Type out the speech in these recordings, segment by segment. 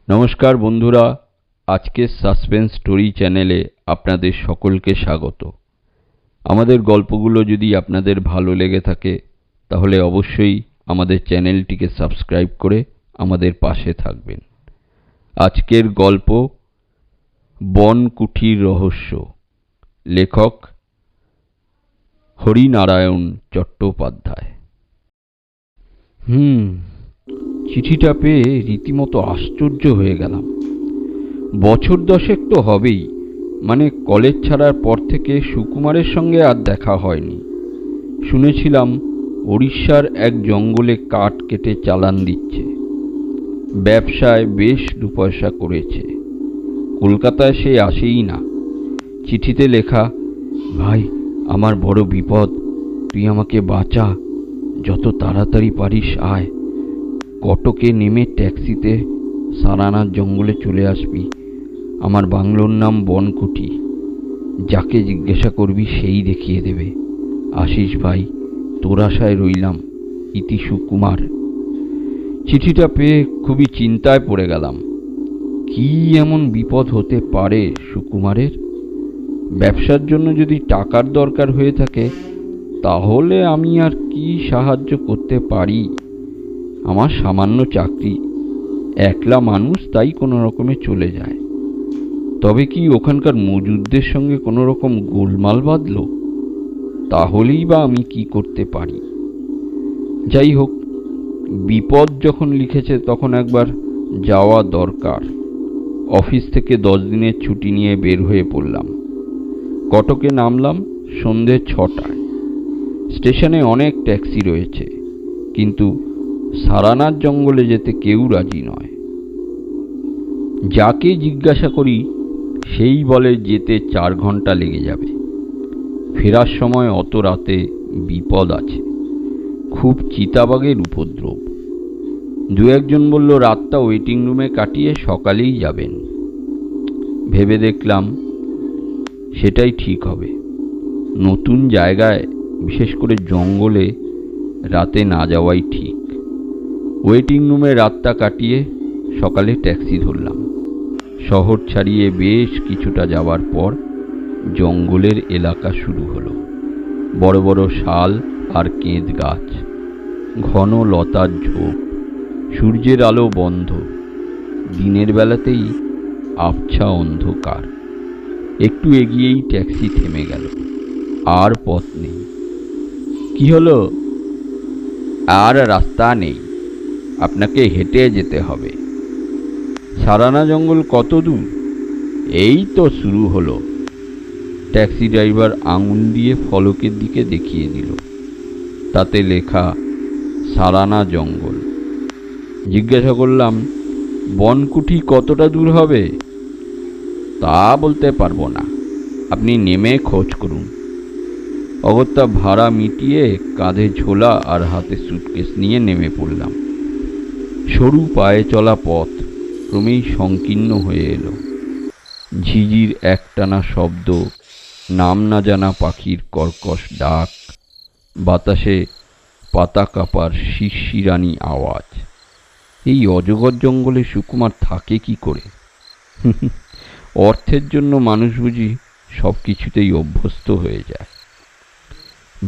নমস্কার বন্ধুরা, আজকের সাসপেন্স স্টোরি চ্যানেলে আপনাদের সকলকে স্বাগত। আমাদের গল্পগুলো যদি আপনাদের ভালো লেগে থাকে তাহলে অবশ্যই আমাদের চ্যানেলটিকে সাবস্ক্রাইব করে আমাদের পাশে থাকবেন। আজকের গল্প বনকুঠির রহস্য। লেখক হরিনারায়ণ চট্টোপাধ্যায়। চিঠিটা পেয়ে রীতিমতো আশ্চর্য হয়ে গেলাম। বছর দশেক তো হবেই, মানে কলেজ ছাড়ার পর থেকে সুকুমারের সঙ্গে আর দেখা হয়নি। শুনেছিলাম ওড়িশার এক জঙ্গলে কাঠ কেটে চালান দিচ্ছে, ব্যবসায় বেশ দুপয়সা করেছে। কলকাতায় সে আসেই না। চিঠিতে লেখা, ভাই আমার বড় বিপদ, তুই আমাকে বাঁচা, যত তাড়াতাড়ি পারিস আয়। কটকে নেমে ট্যাক্সিতে সারানার জঙ্গলে চলে আসবি। আমার বাংলোর নাম বনকুঠি, যাকে জিজ্ঞাসা করবি সেই দেখিয়ে দেবে। আসিস ভাই, তোর আশায় রইলাম। ইতি সুকুমার। চিঠিটা পেয়ে খুবই চিন্তায় পড়ে গেলাম। কি এমন বিপদ হতে পারে সুকুমারের? ব্যবসার জন্য যদি টাকার দরকার হয়ে থাকে তাহলে আমি আর কি সাহায্য করতে পারি? আমার সামান্য চাকরি, একলা মানুষ, তাই কোনো রকমে চলে যায়। তবে কি ওখানকার মজুরদের সঙ্গে কোনো রকম গোলমাল বাঁধল? তাহলেই বা আমি কি করতে পারি? যাই হোক, বিপদ যখন লিখেছে তখন একবার যাওয়া দরকার। অফিস থেকে 10 দিনের ছুটি নিয়ে বের হয়ে পড়লাম। কটকে নামলাম সন্ধে 6টায়। স্টেশনে অনেক ট্যাক্সি রয়েছে, কিন্তু সারানার জঙ্গলে যেতে কেউ রাজি নয়। যাকে জিজ্ঞাসা করি সেই বলে যেতে 4 ঘন্টা লেগে যাবে। ফেরার সময় অত রাতে বিপদ আছে, খুব চিতাবাঘের উপদ্রব। দু একজন বলল রাতটা ওয়েটিং রুমে কাটিয়ে সকালেই যাবেন। ভেবে দেখলাম সেটাই ঠিক হবে। নতুন জায়গায়, বিশেষ করে জঙ্গলে রাতে না যাওয়াই ঠিক। ওয়েটিং রুমে রাতটা কাটিয়ে সকালে ট্যাক্সি ধরলাম। শহর ছাড়িয়ে বেশ কিছুটা যাওয়ার পর জঙ্গলের এলাকা শুরু হলো। বড় বড় শাল আর কেঁদ গাছ, ঘন লতার ঝোপ, সূর্যের আলো বন্ধ। দিনের বেলাতেই আবছা অন্ধকার। একটু এগিয়েই ট্যাক্সি থেমে গেল। আর পথ নেই। কি হলো? আর রাস্তা নেই, আপনাকে হেঁটে যেতে হবে। সারানা জঙ্গল কত দূর? এই তো শুরু হলো। ট্যাক্সি ড্রাইভার আঙুল দিয়ে ফলকের দিকে দেখিয়ে দিল। তাতে লেখা সারানা জঙ্গল। জিজ্ঞাসা করলাম, বনকুঠি কতটা দূর হবে? তা বলতে পারবো না, আপনি নেমে খোঁজ করুন। অগত্যা ভাড়া মিটিয়ে কাঁধে ঝোলা আর হাতে সুটকেস নিয়ে নেমে পড়লাম। সরু পায়ে চলা পথ ক্রমেই সংকীর্ণ হয়ে এলো। ঝিঝির একটানা শব্দ, নাম না জানা পাখির কর্কশ ডাক, বাতাসে পাতা কাঁপার শিরশিরানি আওয়াজ। এই অজগর জঙ্গলে সুকুমার থাকে কি করে? অর্থের জন্য মানুষ বুঝি সব কিছুতেই অভ্যস্ত হয়ে যায়।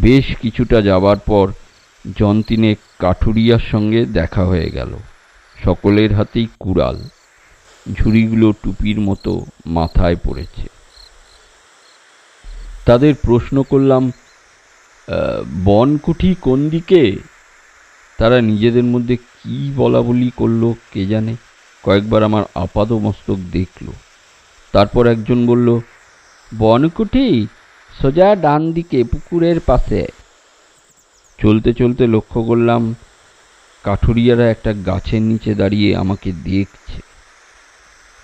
বেশ কিছুটা যাবার পর জনতিনেক কাঠুরিয়ার সঙ্গে দেখা হয়ে গেল। সকলের হাতেই কুড়াল, ঝুড়িগুলো টুপির মতো মাথায় পড়েছে। তাদের প্রশ্ন করলাম, বনকুঠি কোন দিকে? তারা নিজেদের মধ্যে কি বলা বলি করলো কে জানে। কয়েকবার আমার আপাদমস্তক দেখল। তারপর একজন বলল, বনকুঠি সোজা ডান দিকে, পুকুরের পাশে। চলতে চলতে লক্ষ্য করলাম কাঠুরিয়ারা একটা গাছের নিচে দাঁড়িয়ে আমাকে দেখছে।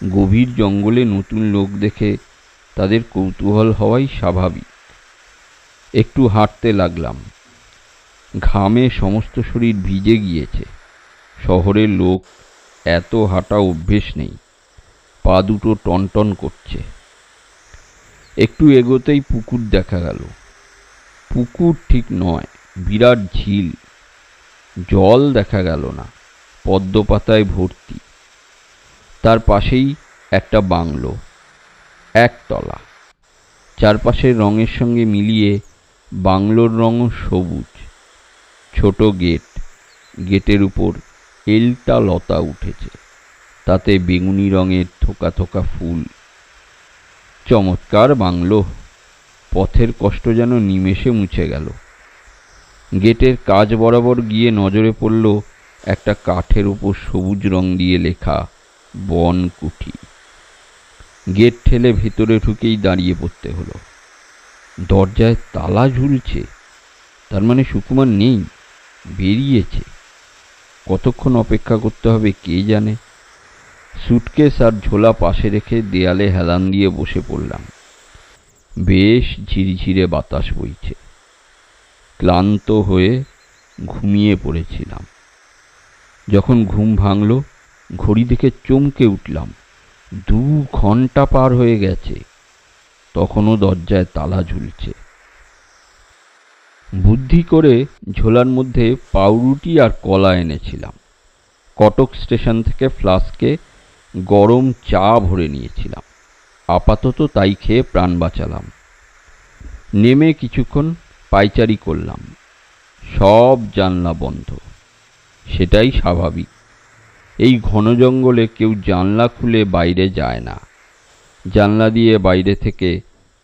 গভীর জঙ্গলে নতুন লোক দেখে তাদের কৌতূহল হওয়াই স্বাভাবিক। একটু হাঁটতে লাগলাম। ঘামে সমস্ত শরীর ভিজে গিয়েছে। শহরের লোক এত হাঁটা অভ্যেস নেই, পা দুটো টনটন করছে। একটু এগোতেই পুকুর দেখা গেল। পুকুর ঠিক নয়, বিরাট ঝিল। জল দেখা গেল না, পদ্ম পাতায় ভর্তি। তার পাশেই একটা বাংলো, একতলা। চারপাশের রঙের সঙ্গে মিলিয়ে বাংলোর রঙও সবুজ। ছোট গেট, গেটের উপর এলটা লতা উঠেছে, তাতে বেগুনি রঙের থোকা থোকা ফুল। চমৎকার বাংলো। পথের কষ্ট যেন নিমেষে মুছে গেল। গেটের কাজ বরাবর গিয়ে নজরে পড়ল একটা কাঠের উপর সবুজ রং দিয়ে লেখা বনকুঠি। গেট ঠেলে ভেতরে ঢুকেই দাঁড়িয়ে পড়তে হলো। দরজায় তালা ঝুলছে, তার মানে সুকুমার নেই, বেরিয়েছে। কতক্ষণ অপেক্ষা করতে হবে কে জানে। সুটকেস আর ঝোলা পাশে রেখে দেয়ালে হেলান দিয়ে বসে পড়লাম। বেশ ঝিরঝিরে বাতাস বইছে। ক্লান্ত হয়ে ঘুমিয়ে পড়েছিলাম। যখন ঘুম ভাঙল, ঘড়ি দেখে চমকে উঠলাম। 2 ঘন্টা পার হয়ে গেছে, তখনও দরজায় তালা ঝুলছে। বুদ্ধি করে ঝোলার মধ্যে পাউরুটি আর কলা এনেছিলাম। কটক স্টেশন থেকে ফ্লাস্কে গরম চা ভরে নিয়েছিলাম। আপাতত তাই খেয়ে প্রাণ বাঁচালাম। নেমে কিছুক্ষণ পায়চারি করলাম। সব জানলা বন্ধ। সেটাই স্বাভাবিক। এই ঘন জঙ্গলে কেউ জানলা খুলে বাইরে যায় না। জানলা দিয়ে বাইরে থেকে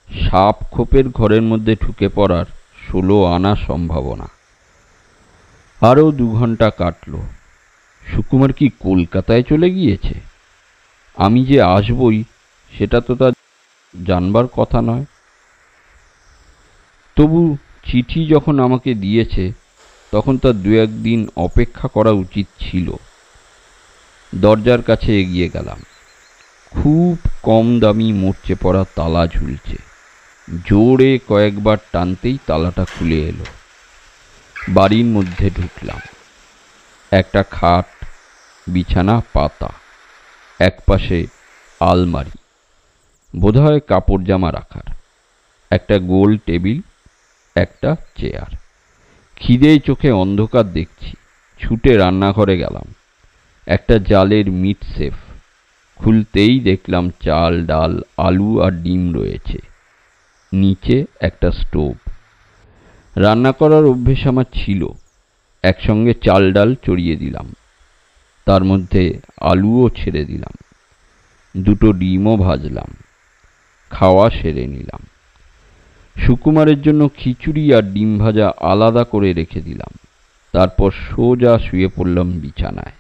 সাপ খোপের ঘরের মধ্যে ঢুকে পড়ার 16 আনা সম্ভাবনা। আরও 2 ঘন্টা কাটল। সুকুমার কি কলকাতায় চলে গিয়েছে? আমি যে আসবই সেটা তো তার জানবার কথা নয়। তবু চিঠি যখন আমাকে দিয়েছে, তখন তার 2-1 দিন অপেক্ষা করা উচিত ছিল। দরজার কাছে এগিয়ে গেলাম। খুব কম দামি মরচে পড়া তালা ঝুলছে। জোরে কয়েকবার টানতেই তালাটা খুলে এলো। বাড়ির মধ্যে ঢুকলাম। একটা খাট, বিছানা পাতা, একপাশে আলমারি, বোধহয় কাপড় জামা রাখার, একটা গোল টেবিল, একটা চেয়ার। খিদেয় চোখে অন্ধকার দেখছি। ছুটে রান্নাঘরে গেলাম। একটা জালের মিট সেফ। খুলতেই দেখলাম চাল, ডাল, আলু আর ডিম রয়েছে। নিচে একটা স্টোভ। রান্না করার অভ্যেস আমার ছিল। একসঙ্গে চাল ডাল চড়িয়ে দিলাম, তার মধ্যে আলুও ছেড়ে দিলাম। 2টো ডিমও ভাজলাম। খাওয়া সেরে নিলাম। সুকুমারের জন্য খিচুড়ি আর ডিম ভাজা আলাদা করে রেখে দিলাম। তারপর সোজা শুয়ে পড়লাম বিছানায়।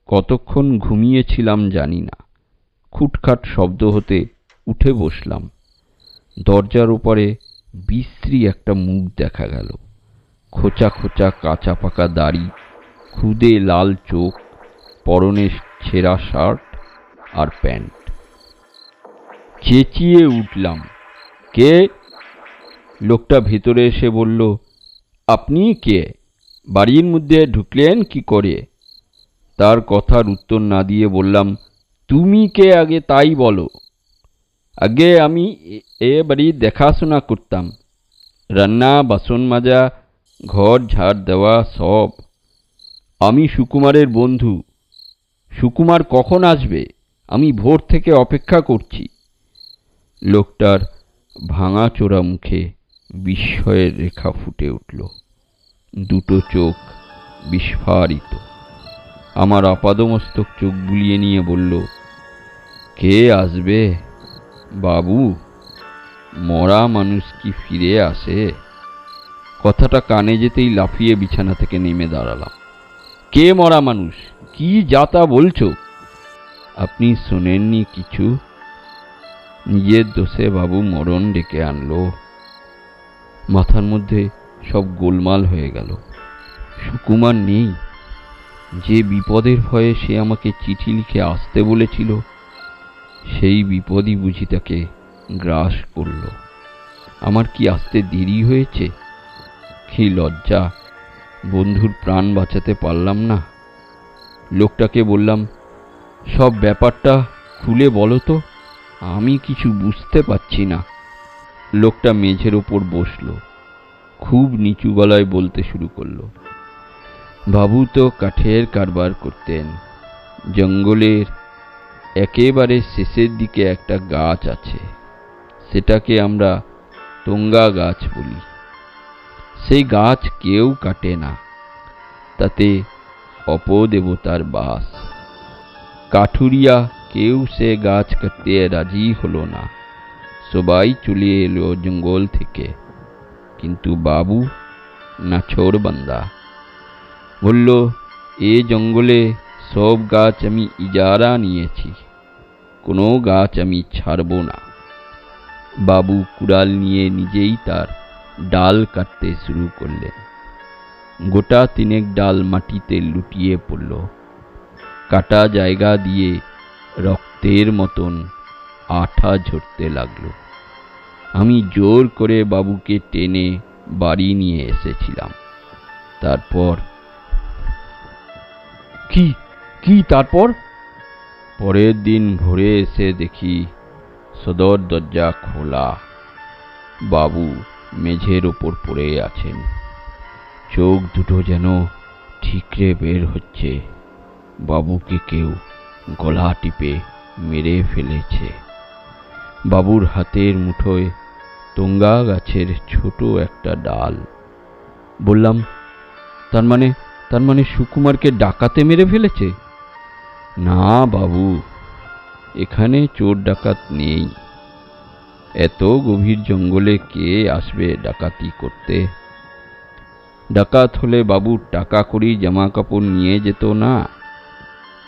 কতক্ষণ ঘুমিয়েছিলাম জানি না। খুটখাট শব্দ হতে উঠে বসলাম। দরজার উপরে বিশ্রী একটা মুখ দেখা গেল। খোঁচা খোঁচা কাঁচা পাকা দাড়ি, খুদে লাল চোখ, পরনে ছেঁড়া শার্ট আর প্যান্ট। চেঁচিয়ে উঠলাম, কে? লোকটা ভেতরে এসে বলল, আপনি কে? বাড়ির মধ্যে ঢুকলেন কি করে? তার কথার উত্তর না দিয়ে বললাম, তুমি কে আগে তাই বলো। আগে আমি এ বাড়ির দেখাশোনা করতাম। রান্না, বাসন মাজা, ঘর ঝাড় দেওয়া সব। আমি সুকুমারের বন্ধু। সুকুমার কখন আসবে? আমি ভোর থেকে অপেক্ষা করছি। লোকটার ভাঙা চোরা মুখে বিস্ময়ের রেখা ফুটে উঠল। 2টো চোখ বিস্ফারিত। আমার আপাদমস্তক চোখ বুলিয়ে নিয়ে বলল, কে আসবে বাবু? মরা মানুষ কি ফিরে আসে? কথাটা কানে যেতেই লাফিয়ে বিছানা থেকে নেমে দাঁড়ালাম। কে মরা মানুষ? কি যাতা বলছো? আপনি শোনেননি কিছু? নিজের দোষে বাবু মরণ ডেকে আনলো। মাথার মধ্যে সব গোলমাল হয়ে গেল। সুকুমার নেই। যে বিপদের ভয়ে সে আমাকে চিঠি লিখে আসতে বলেছিল, সেই বিপদই বুঝি তাকে গ্রাস করল। আমার কি আসতে দেরি হয়েছে? কি লজ্জা! বন্ধুর প্রাণ বাঁচাতে পারলাম না। লোকটাকে বললাম, সব ব্যাপারটা খুলে বলো তো, আমি কিছু বুঝতে পারছি না। লোকটা মেঝের ওপর বসল। খুব নিচু গলায় বলতে শুরু করলো, বাবু তো কাঠের কারবার করতেন। জঙ্গলের একেবারে শেষের দিকে একটা গাছ আছে, সেটাকে আমরা তুঙ্গা গাছ বলি। সেই গাছ কেউ কাটে না, তাতে অপদেবতার বাস। কাঠুরিয়া কেউ সে গাছ কাটতে রাজি হলো না, সবাই চলে এলো জঙ্গল থেকে। কিন্তু বাবু নাছোড়বান্দা বলল, এ জঙ্গলে সব গাছ আমি ইজারা নিয়েছি, কোনো গাছ আমি ছাড়ব না। বাবু কুড়াল নিয়ে নিজেই তার ডাল কাটতে শুরু করলেন। গোটা তিনেক ডাল মাটিতে লুটিয়ে পড়ল। কাটা জায়গা দিয়ে রক্তের মতন আঠা ঝরতে লাগলো। আমি জোর করে বাবুকে টেনে বাড়ি নিয়ে এসেছিলাম। তারপর কি তারপর? পরের দিন ভোরে এসে দেখি সদর দরজা খোলা। বাবু মেঝের ওপর পড়ে আছেন, চোখ দুটো যেন ঠিকরে বের হচ্ছে। বাবুকে কেউ গলা টিপে মেরে ফেলেছে। বাবুর হাতের মুঠোয় তুঙ্গা গাছের ছোট একটা ডাল। বললাম, তার মানে সুকুমারকে ডাকাতে মেরে ফেলেছে? না বাবু, এখানে চোর ডাকাত নেই। এত গভীর জঙ্গলে কে আসবে ডাকাতি করতে? ডাকাত হলে বাবুর টাকা কড়ি জামা কাপড় নিয়ে যেত না।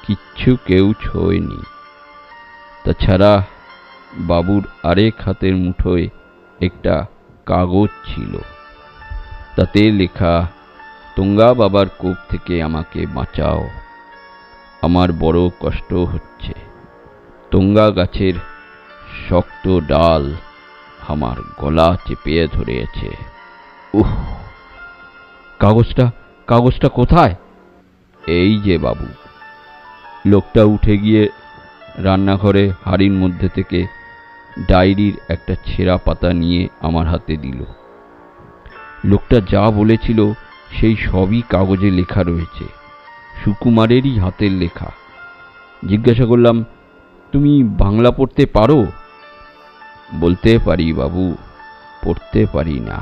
কিচ্ছু কেউ ছোঁয়নি। তাছাড়া বাবুর আরেক হাতের মুঠোয় একটা কাগজ ছিল, তাতে লেখা, তুঙ্গা বাবার কোপ থেকে আমাকে বাঁচাও, আমার বড় কষ্ট হচ্ছে। তুঙ্গা গাছের শক্ত ডাল আমার গলা চেপে ধরেছে। উহ! কাগজটা কোথায়? এই যে বাবু। লোকটা উঠে গিয়ে রান্নাঘরে হাড়ির মধ্যে থেকে ডায়েরির একটা ছেঁড়া পাতা নিয়ে আমার হাতে দিল। লোকটা যা বলেছিল সেই সবই কাগজে লেখা রয়েছে, সুকুমারেরই হাতের লেখা। জিজ্ঞাসা করলাম, তুমি বাংলা পড়তে পারো? বলতে পারি বাবু, পড়তে পারি না।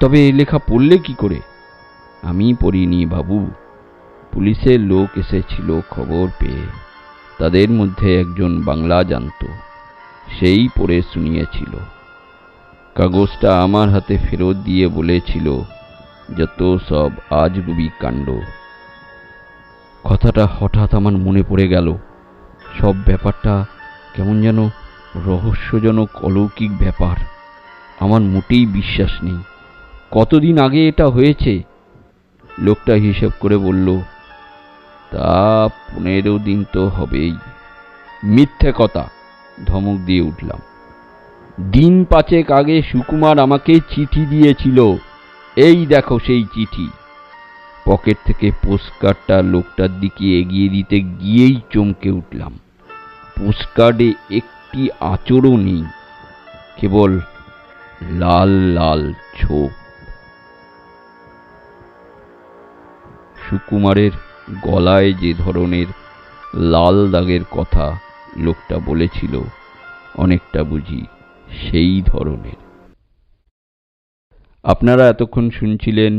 তবে এই লেখা পড়লে কি করে? আমি পড়িনি বাবু, পুলিশের লোক এসেছিল খবর পেয়ে। তাদের মধ্যে একজন বাংলা জানত, সেই পড়ে শুনিয়েছিল। কাগজটা আমার হাতে ফেরত দিয়ে বলেছিল, যত সব আজগুবি কাণ্ড। কথাটা হঠাৎ আমার মনে পড়ে গেল। সব ব্যাপারটা কেমন যেন রহস্যজনক, অলৌকিক ব্যাপার। আমার মোটেই বিশ্বাস নেই। কতদিন আগে এটা হয়েছে? লোকটা হিসেব করে বলল, তা 15 দিন তো হবেই। মিথ্যে কথা, ধমক দিয়ে উঠলাম। দিন 5 আগে সুকুমার আমাকে চিঠি দিয়েছিল। এই দেখো সেই চিঠি। পকেট থেকে পোস্টকার্ডটা লোকটার দিকে এগিয়ে দিতে গিয়েই চমকে উঠলাম। পোস্টকার্ডে একটি আঁচড়ও নেই, কেবল লাল লাল ছোপ। সুকুমারের গলায় যে ধরনের লাল দাগের কথা লোকটা বলেছিল, অনেকটা বুঝি সেই ধরনের। আপনারা এতক্ষণ শুনছিলেন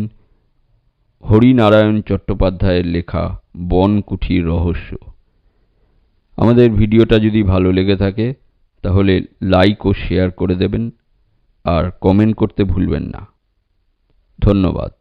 হরিনারায়ণ চট্টোপাধ্যায়ের লেখা বনকুঠির রহস্য। আমাদের ভিডিওটা যদি ভালো লেগে থাকে তাহলে লাইক ও শেয়ার করে দেবেন, আর কমেন্ট করতে ভুলবেন না। ধন্যবাদ।